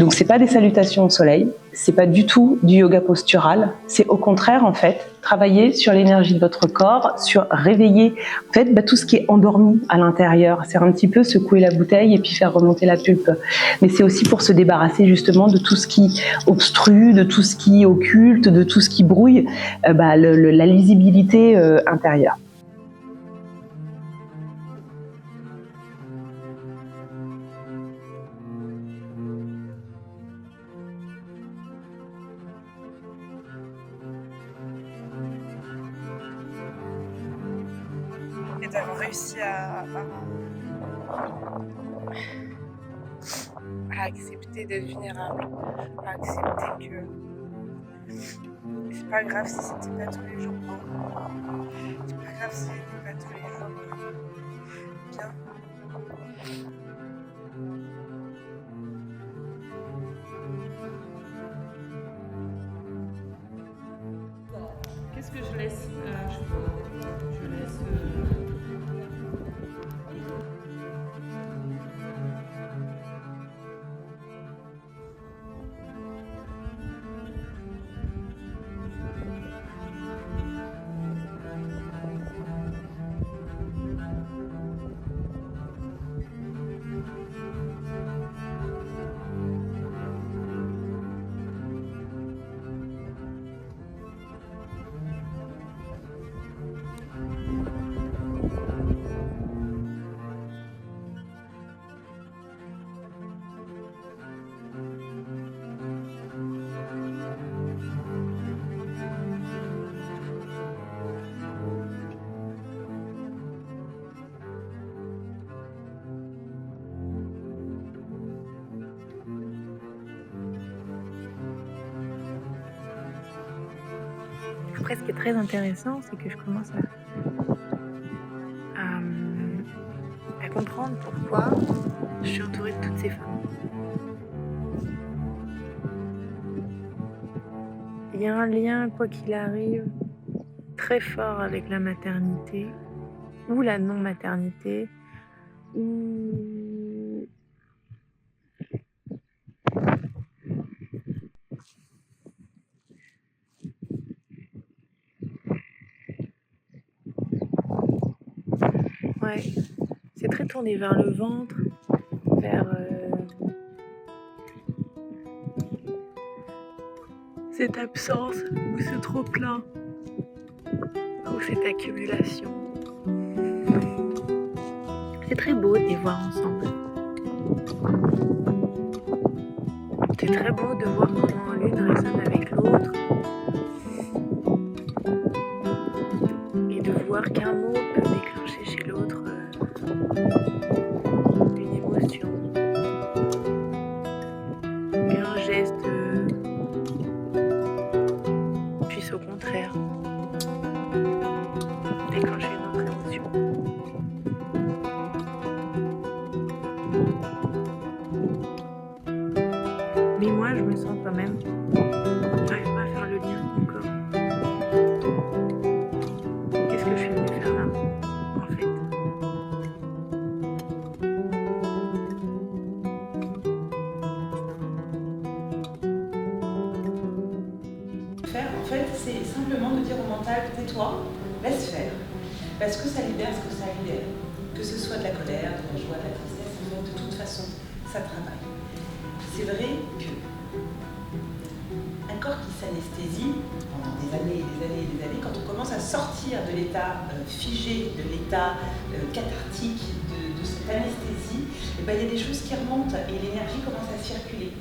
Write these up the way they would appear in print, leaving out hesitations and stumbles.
Donc c'est pas des salutations au soleil, c'est pas du tout du yoga postural, c'est au contraire en fait travailler sur l'énergie de votre corps, sur réveiller en fait tout ce qui est endormi à l'intérieur. C'est un petit peu secouer la bouteille et puis faire remonter la pulpe. Mais c'est aussi pour se débarrasser justement de tout ce qui obstrue, de tout ce qui occulte, de tout ce qui brouille la lisibilité intérieure. Et d'avoir réussi à accepter d'être vulnérable, à accepter que c'est pas grave si c'était pas tous les jours beau, c'est pas grave si c'était pas tous les jours bien. Qu'est-ce que je laisse je laisse Après, ce qui est très intéressant, c'est que je commence à comprendre pourquoi je suis entourée de toutes ces femmes. Il y a un lien, quoi qu'il arrive, très fort avec la maternité ou la non-maternité, ou ouais, c'est très tourné vers le ventre, vers cette absence ou ce trop-plein ou cette accumulation. C'est très beau de les voir ensemble. C'est très beau de voir comment l'une résonne avec l'autre et de voir qu'un mot peut déclencher chez l'autre une émotion, qu'un geste puisse au contraire déclencher une autre émotion. Mais moi, je me sens quand même, j'arrive pas à faire le lien encore. Qu'est-ce que je suis venue faire là, en fait? Faire, en fait, c'est simplement de dire au mental, tais-toi, laisse faire. Parce que ça libère ce que ça libère. Que ce soit de la colère, de la joie, de la tristesse, de toute façon, ça travaille. C'est vrai que un corps qui s'anesthésie pendant des années et des années et des années, quand on commence à sortir de l'état figé, de l'état cathartique, de cette anesthésie, il y a des choses qui remontent et l'énergie commence à circuler.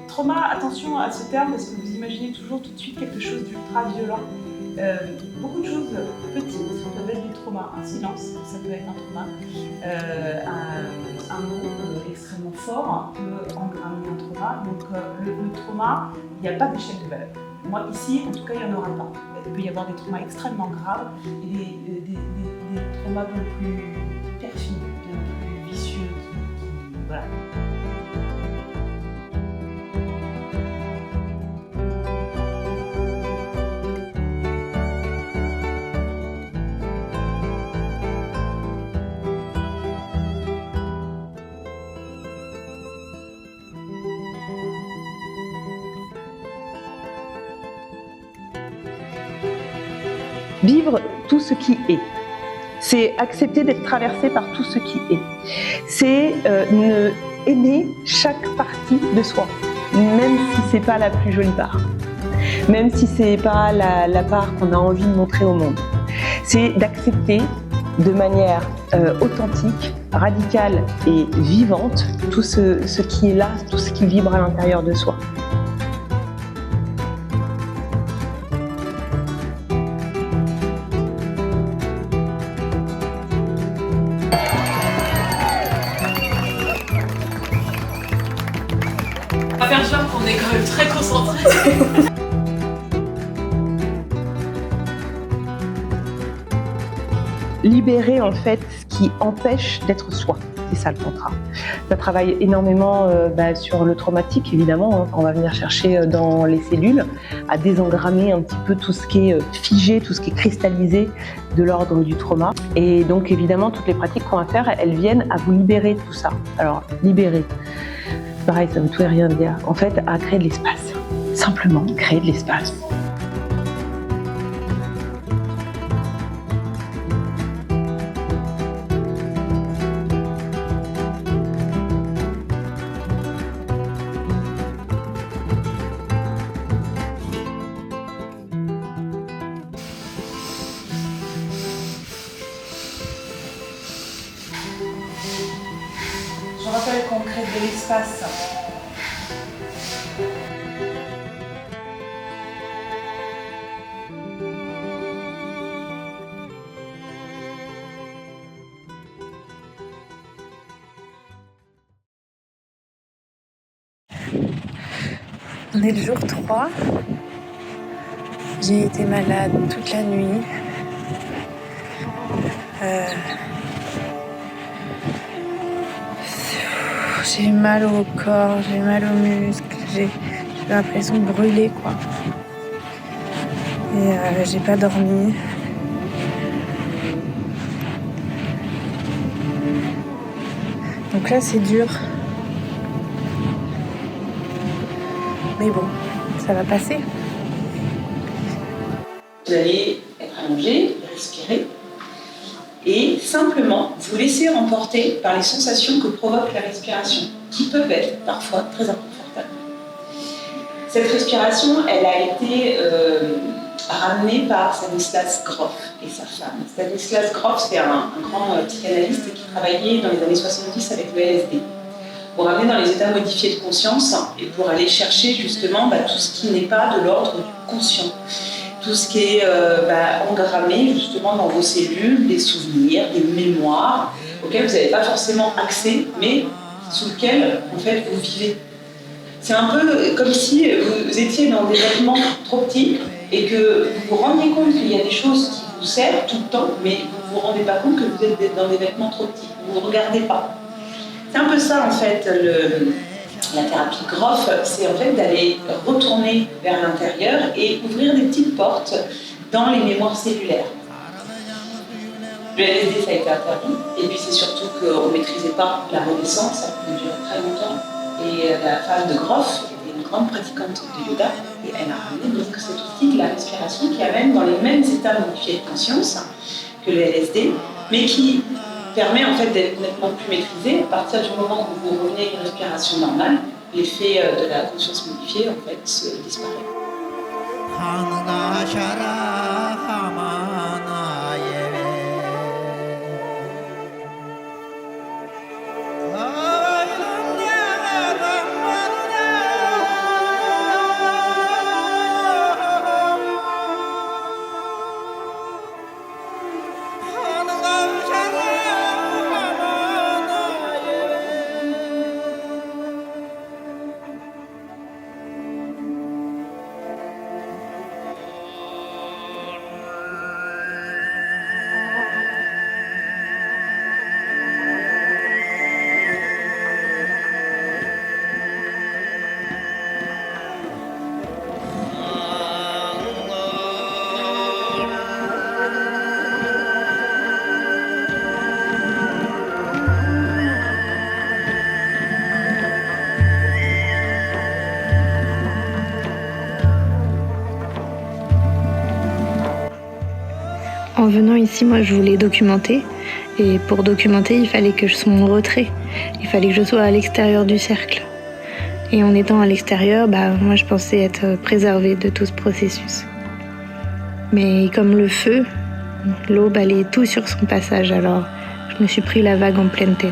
Trauma, attention à ce terme parce que vous imaginez toujours tout de suite quelque chose d'ultra violent. Beaucoup de choses petites peuvent être des traumas. Un silence, ça peut être un trauma. Un mot extrêmement fort peut engrammer un trauma. Donc le trauma, il n'y a pas d'échelle de valeur. Moi ici, en tout cas, il n'y en aura pas. Il peut y avoir des traumas extrêmement graves et des traumas bien plus perfides, bien plus vicieux, qui Voilà. Vivre tout ce qui est. C'est accepter d'être traversé par tout ce qui est. C'est aimer chaque partie de soi, même si c'est pas la plus jolie part, même si c'est pas la part qu'on a envie de montrer au monde. C'est d'accepter de manière authentique, radicale et vivante tout ce qui est là, tout ce qui vibre à l'intérieur de soi. On va faire genre qu'on est quand même très concentrés. Libérer en fait ce qui empêche d'être soi, c'est ça le tantra. Ça travaille énormément sur le traumatique évidemment, hein. On va venir chercher dans les cellules à désengrammer un petit peu tout ce qui est figé, tout ce qui est cristallisé de l'ordre du trauma. Et donc évidemment toutes les pratiques qu'on va faire, elles viennent à vous libérer de tout ça. Alors libérer, pareil, ça ne veut tout et rien dire. En fait, à créer de l'espace. Simplement créer de l'espace. Je rappelle qu'on crée de l'espace. On est le jour 3. J'ai été malade toute la nuit. J'ai mal au corps, j'ai mal aux muscles, j'ai l'impression de brûler quoi. Et j'ai pas dormi. Donc là c'est dur. Mais bon, ça va passer. Vous allez être allongé, respirer et simplement vous laisser emporter par les sensations que provoque la respiration, qui peuvent être parfois très inconfortables. Cette respiration, elle a été ramenée par Stanislas Grof et sa femme. Stanislas Grof, c'est un grand psychanalyste qui travaillait dans les années 70 avec le LSD, pour ramener dans les états modifiés de conscience et pour aller chercher justement tout ce qui n'est pas de l'ordre du conscient. Tout ce qui est engrammé justement dans vos cellules, des souvenirs, des mémoires auxquelles vous n'avez pas forcément accès, mais sous lesquels en fait vous vivez. C'est un peu comme si vous étiez dans des vêtements trop petits et que vous vous rendiez compte qu'il y a des choses qui vous servent tout le temps, mais vous ne vous rendez pas compte que vous êtes dans des vêtements trop petits. Vous ne vous regardez pas. C'est un peu ça en fait la thérapie Grof, c'est en fait d'aller retourner vers l'intérieur et ouvrir des petites portes dans les mémoires cellulaires. Le LSD ça a été interdit et puis c'est surtout qu'on ne maîtrisait pas la renaissance, ça pouvait durer très longtemps. Et la femme de Grof était une grande pratiquante de yoga et elle a ramené donc cet outil de la respiration qui amène dans les mêmes états modifiés de conscience que le LSD, mais qui permet en fait d'être nettement plus maîtrisé. À partir du moment où vous revenez à une respiration normale, l'effet de la conscience modifiée en fait disparaît. En venant ici, moi, je voulais documenter. Et pour documenter, il fallait que je sois en retrait. Il fallait que je sois à l'extérieur du cercle. Et en étant à l'extérieur, moi, je pensais être préservée de tout ce processus. Mais comme le feu, l'eau balayait tout sur son passage, alors je me suis pris la vague en pleine tête.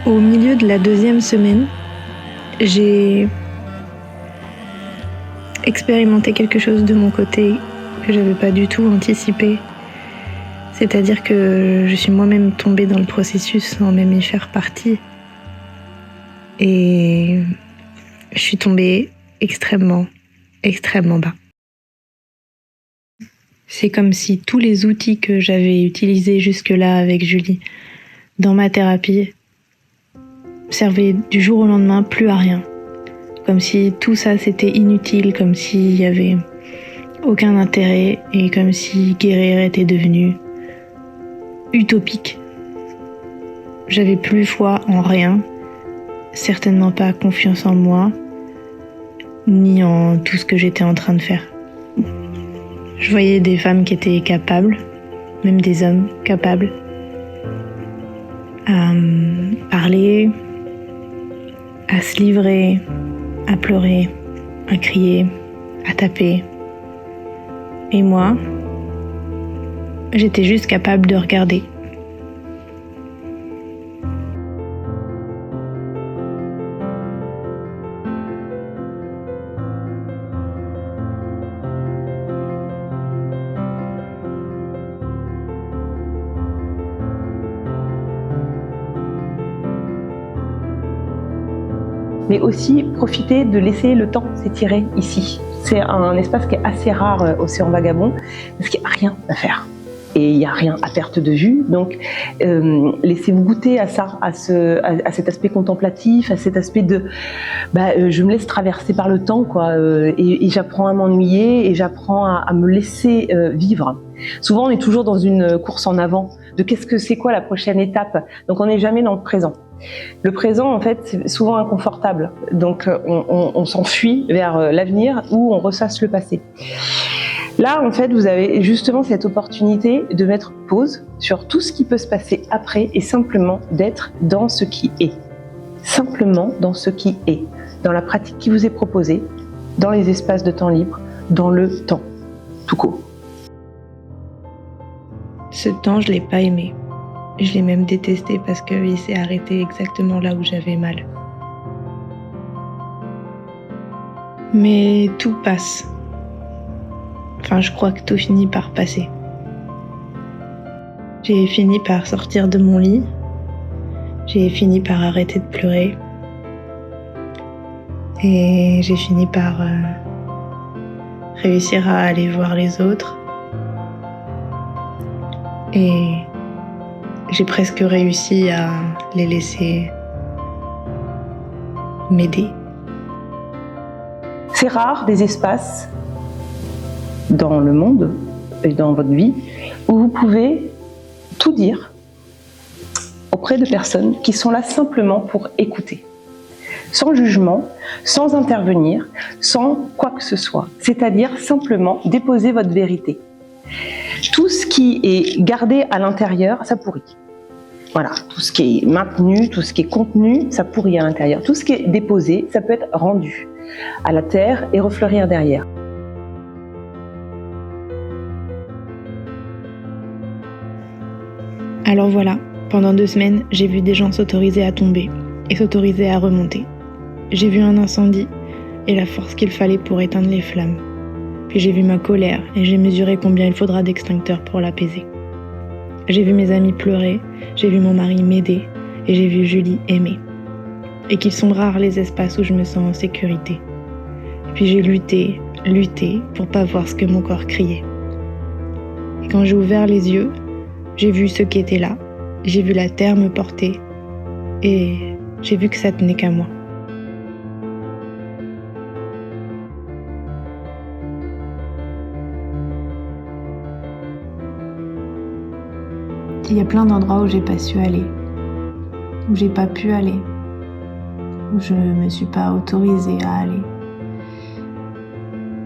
Au milieu de la 2e semaine, j'ai expérimenté quelque chose de mon côté que j'avais pas du tout anticipé. C'est-à-dire que je suis moi-même tombée dans le processus sans même y faire partie. Et je suis tombée extrêmement bas. C'est comme si tous les outils que j'avais utilisés jusque-là avec Julie dans ma thérapie servaient du jour au lendemain plus à rien. Comme si tout ça c'était inutile, comme s'il y avait aucun intérêt et comme si guérir était devenu utopique. J'avais plus foi en rien, certainement pas confiance en moi, ni en tout ce que j'étais en train de faire. Je voyais des femmes qui étaient capables, même des hommes capables, à parler, à se livrer, à pleurer, à crier, à taper. Et moi, j'étais juste capable de regarder. Mais aussi profiter de laisser le temps s'étirer ici. C'est un espace qui est assez rare Océan Vagabond, parce qu'il n'y a rien à faire. Et il n'y a rien à perte de vue, donc laissez-vous goûter à ça, à cet aspect contemplatif, à cet aspect de je me laisse traverser par le temps, quoi, et j'apprends à m'ennuyer, et j'apprends à me laisser vivre. Souvent on est toujours dans une course en avant, de qu'est-ce que c'est quoi la prochaine étape, donc on n'est jamais dans le présent. Le présent, en fait, c'est souvent inconfortable, donc on s'enfuit vers l'avenir où on ressasse le passé. Là, en fait, vous avez justement cette opportunité de mettre pause sur tout ce qui peut se passer après et simplement d'être dans ce qui est. Simplement dans ce qui est, dans la pratique qui vous est proposée, dans les espaces de temps libre, dans le temps, tout court. Ce temps, je l'ai pas aimé. Je l'ai même détesté parce qu'il s'est arrêté exactement là où j'avais mal. Mais tout passe. Enfin, je crois que tout finit par passer. J'ai fini par sortir de mon lit. J'ai fini par arrêter de pleurer. Et j'ai fini par réussir à aller voir les autres. Et j'ai presque réussi à les laisser m'aider. C'est rare des espaces dans le monde et dans votre vie où vous pouvez tout dire auprès de personnes qui sont là simplement pour écouter, sans jugement, sans intervenir, sans quoi que ce soit, c'est-à-dire simplement déposer votre vérité. Tout ce qui est gardé à l'intérieur, ça pourrit. Voilà, tout ce qui est maintenu, tout ce qui est contenu, ça pourrit à l'intérieur. Tout ce qui est déposé, ça peut être rendu à la terre et refleurir derrière. Alors voilà, pendant 2 semaines, j'ai vu des gens s'autoriser à tomber et s'autoriser à remonter. J'ai vu un incendie et la force qu'il fallait pour éteindre les flammes. Puis j'ai vu ma colère et j'ai mesuré combien il faudra d'extincteurs pour l'apaiser. J'ai vu mes amis pleurer, j'ai vu mon mari m'aider et j'ai vu Julie aimer. Et qu'ils sont rares les espaces où je me sens en sécurité. Et puis j'ai lutté pour pas voir ce que mon corps criait. Et quand j'ai ouvert les yeux, j'ai vu ceux qui étaient là, j'ai vu la terre me porter et j'ai vu que ça tenait qu'à moi. Il y a plein d'endroits où j'ai pas su aller, où j'ai pas pu aller, où je me suis pas autorisée à aller.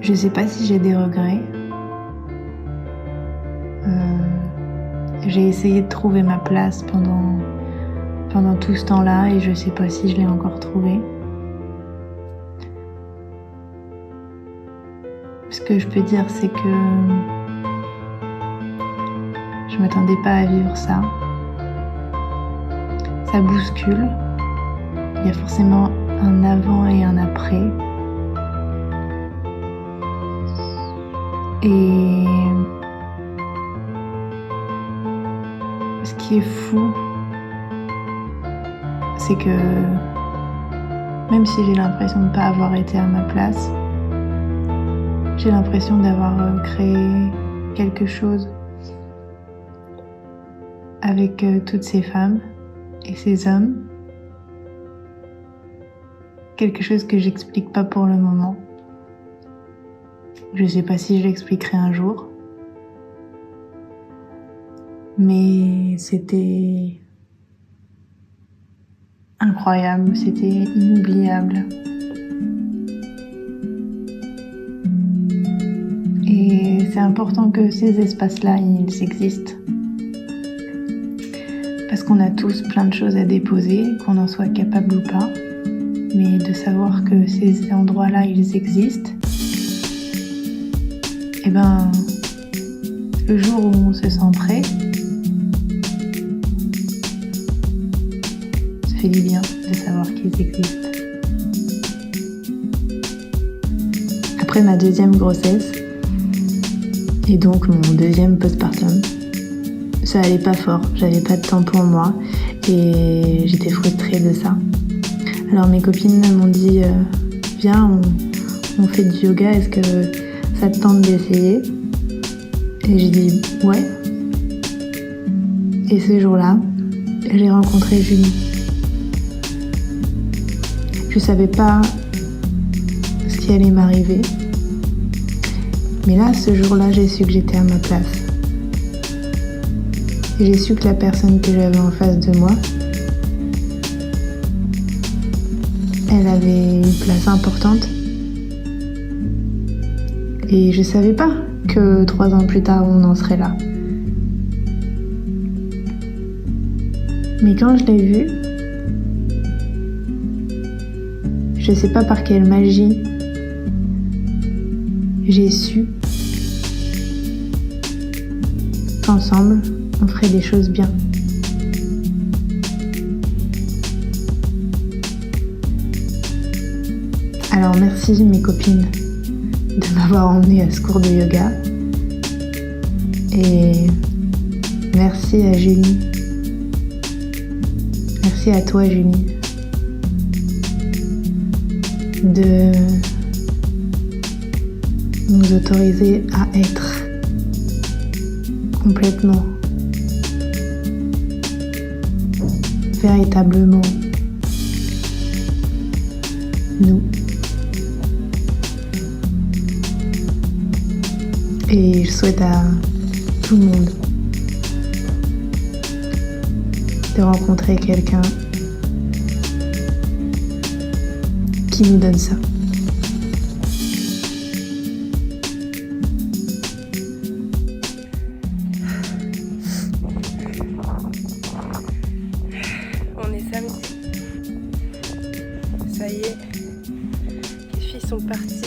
Je sais pas si j'ai des regrets. J'ai essayé de trouver ma place pendant tout ce temps-là et je sais pas si je l'ai encore trouvée. Ce que je peux dire, c'est que je m'attendais pas à vivre ça. Ça bouscule. Il y a forcément un avant et un après. Et ce qui est fou, c'est que même si j'ai l'impression de ne pas avoir été à ma place, j'ai l'impression d'avoir créé quelque chose avec toutes ces femmes et ces hommes. Quelque chose que j'explique pas pour le moment. Je sais pas si je l'expliquerai un jour. Mais c'était incroyable, c'était inoubliable. Et c'est important que ces espaces-là, ils existent. Parce qu'on a tous plein de choses à déposer, qu'on en soit capable ou pas. Mais de savoir que ces endroits-là, ils existent, et ben, le jour où on se sent prêt, ça fait du bien de savoir qu'ils existent. Après ma deuxième grossesse, et donc mon deuxième postpartum, ça allait pas fort, j'avais pas de temps pour moi et j'étais frustrée de ça. Alors mes copines m'ont dit viens, on fait du yoga, est-ce que ça te tente d'essayer? Et j'ai dit ouais. Et ce jour-là, j'ai rencontré Julie. Je savais pas ce qui allait m'arriver. Mais là, ce jour-là, j'ai su que j'étais à ma place. Et j'ai su que la personne que j'avais en face de moi, elle avait une place importante. Et je savais pas que 3 ans plus tard, on en serait là. Mais quand je l'ai vue, je sais pas par quelle magie, j'ai su qu'ensemble, on ferait des choses bien. Alors merci mes copines de m'avoir emmenée à ce cours de yoga. Et merci à Julie. Merci à toi Julie de nous autoriser à être complètement, véritablement nous. Et je souhaite à tout le monde de rencontrer quelqu'un qui nous donne ça. On est samedi. Ça y est, les filles sont parties.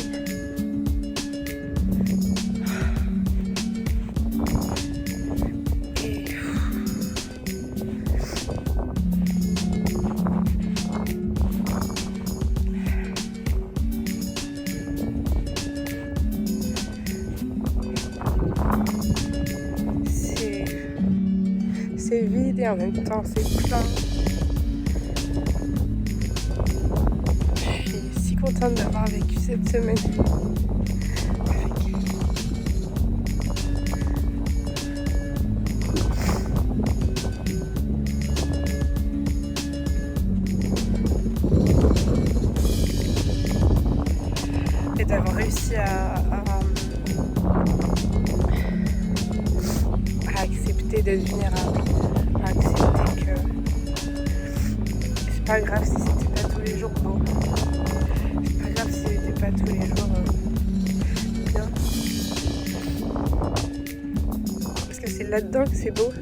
C'est vide et en même temps c'est plein. Je suis si contente d'avoir vécu cette semaine et d'avoir réussi à accepter d'être vulnérable, à accepter que c'est pas grave si c'était pas tous les jours beau, c'est pas grave si c'était pas tous les jours c'est là-dedans que c'est beau.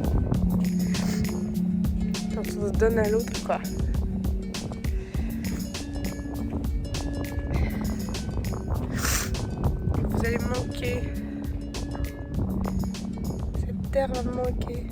Quand on se donne à l'autre, quoi. Vous allez me manquer. Cette terre va me manquer.